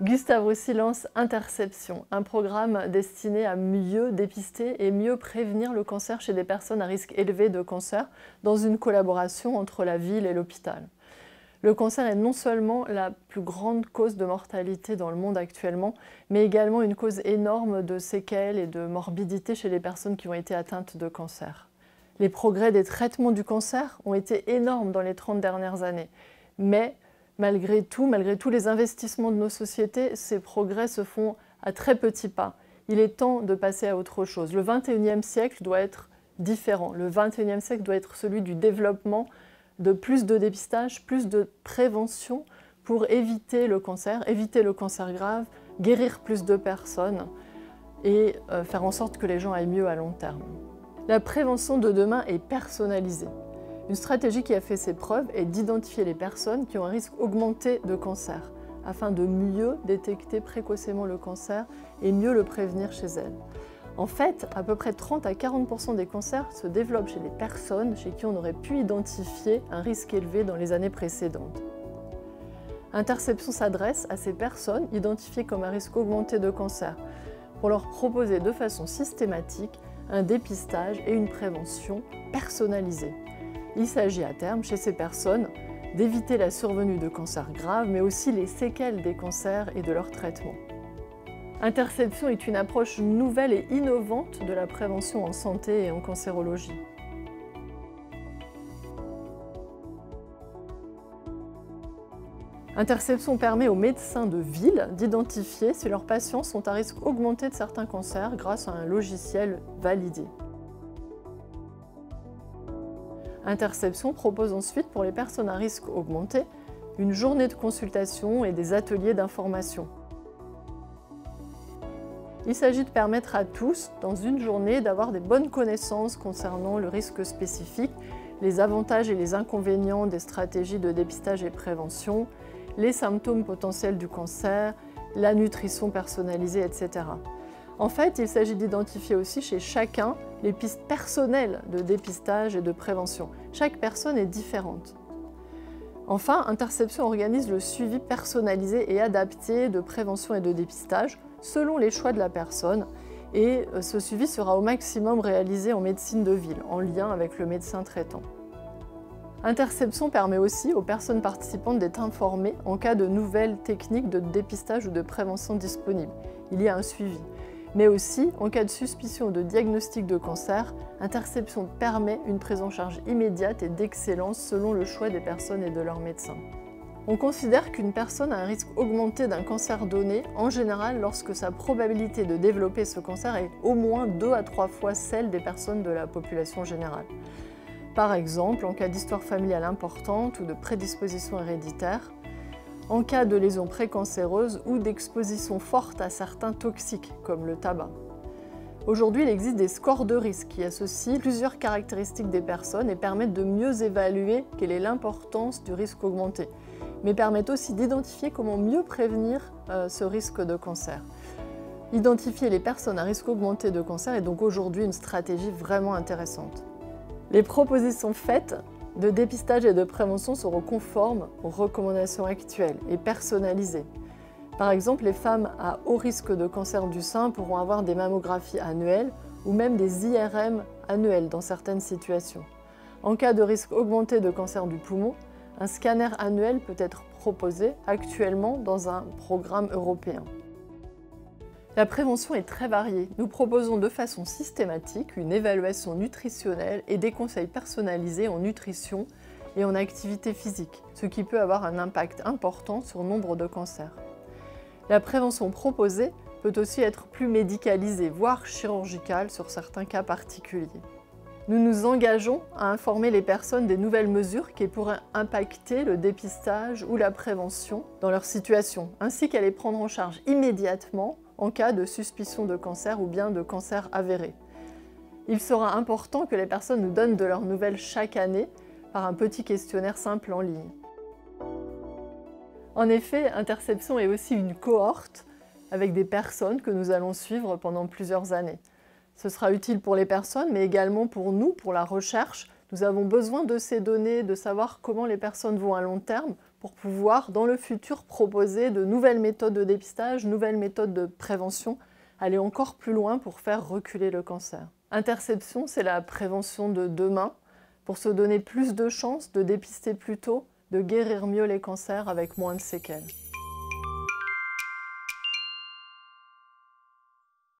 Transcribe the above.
Gustave Roussy lance Interception, un programme destiné à mieux dépister et mieux prévenir le cancer chez des personnes à risque élevé de cancer dans une collaboration entre la ville et l'hôpital. Le cancer est non seulement la plus grande cause de mortalité dans le monde actuellement, mais également une cause énorme de séquelles et de morbidité chez les personnes qui ont été atteintes de cancer. Les progrès des traitements du cancer ont été énormes dans les 30 dernières années, mais malgré tous les investissements de nos sociétés, ces progrès se font à très petits pas. Il est temps de passer à autre chose. Le XXIe siècle doit être différent. Le XXIe siècle doit être celui du développement de plus de dépistage, plus de prévention pour éviter le cancer grave, guérir plus de personnes et faire en sorte que les gens aillent mieux à long terme. La prévention de demain est personnalisée. Une stratégie qui a fait ses preuves est d'identifier les personnes qui ont un risque augmenté de cancer, afin de mieux détecter précocement le cancer et mieux le prévenir chez elles. En fait, à peu près 30 à 40% des cancers se développent chez les personnes chez qui on aurait pu identifier un risque élevé dans les années précédentes. Interception s'adresse à ces personnes identifiées comme un risque augmenté de cancer pour leur proposer de façon systématique un dépistage et une prévention personnalisée. Il s'agit à terme, chez ces personnes, d'éviter la survenue de cancers graves, mais aussi les séquelles des cancers et de leur traitement. Interception est une approche nouvelle et innovante de la prévention en santé et en cancérologie. Interception permet aux médecins de ville d'identifier si leurs patients sont à risque augmenté de certains cancers grâce à un logiciel validé. Interception propose ensuite pour les personnes à risque augmenté une journée de consultation et des ateliers d'information. Il s'agit de permettre à tous, dans une journée, d'avoir des bonnes connaissances concernant le risque spécifique, les avantages et les inconvénients des stratégies de dépistage et prévention, les symptômes potentiels du cancer, la nutrition personnalisée, etc. En fait, il s'agit d'identifier aussi chez chacun les pistes personnelles de dépistage et de prévention. Chaque personne est différente. Enfin, Interception organise le suivi personnalisé et adapté de prévention et de dépistage selon les choix de la personne, et ce suivi sera au maximum réalisé en médecine de ville, en lien avec le médecin traitant. Interception permet aussi aux personnes participantes d'être informées en cas de nouvelles techniques de dépistage ou de prévention disponibles. Il y a un suivi. Mais aussi, en cas de suspicion ou de diagnostic de cancer, Interception permet une prise en charge immédiate et d'excellence selon le choix des personnes et de leurs médecins. On considère qu'une personne a un risque augmenté d'un cancer donné, en général lorsque sa probabilité de développer ce cancer est au moins 2 à 3 fois celle des personnes de la population générale. Par exemple, en cas d'histoire familiale importante ou de prédisposition héréditaire, en cas de lésion précancéreuse ou d'exposition forte à certains toxiques, comme le tabac. Aujourd'hui, il existe des scores de risque qui associent plusieurs caractéristiques des personnes et permettent de mieux évaluer quelle est l'importance du risque augmenté, mais permettent aussi d'identifier comment mieux prévenir ce risque de cancer. Identifier les personnes à risque augmenté de cancer est donc aujourd'hui une stratégie vraiment intéressante. Les propositions faites de dépistage et de prévention seront conformes aux recommandations actuelles et personnalisées. Par exemple, les femmes à haut risque de cancer du sein pourront avoir des mammographies annuelles ou même des IRM annuelles dans certaines situations. En cas de risque augmenté de cancer du poumon, un scanner annuel peut être proposé actuellement dans un programme européen. La prévention est très variée. Nous proposons de façon systématique une évaluation nutritionnelle et des conseils personnalisés en nutrition et en activité physique, ce qui peut avoir un impact important sur nombre de cancers. La prévention proposée peut aussi être plus médicalisée, voire chirurgicale sur certains cas particuliers. Nous nous engageons à informer les personnes des nouvelles mesures qui pourraient impacter le dépistage ou la prévention dans leur situation, ainsi qu'à les prendre en charge immédiatement en cas de suspicion de cancer ou bien de cancer avéré. Il sera important que les personnes nous donnent de leurs nouvelles chaque année par un petit questionnaire simple en ligne. En effet, Interception est aussi une cohorte avec des personnes que nous allons suivre pendant plusieurs années. Ce sera utile pour les personnes, mais également pour nous, pour la recherche, Nous avons besoin de ces données, de savoir comment les personnes vont à long terme pour pouvoir, dans le futur, proposer de nouvelles méthodes de dépistage, nouvelles méthodes de prévention, aller encore plus loin pour faire reculer le cancer. Interception, c'est la prévention de demain, pour se donner plus de chances de dépister plus tôt, de guérir mieux les cancers avec moins de séquelles.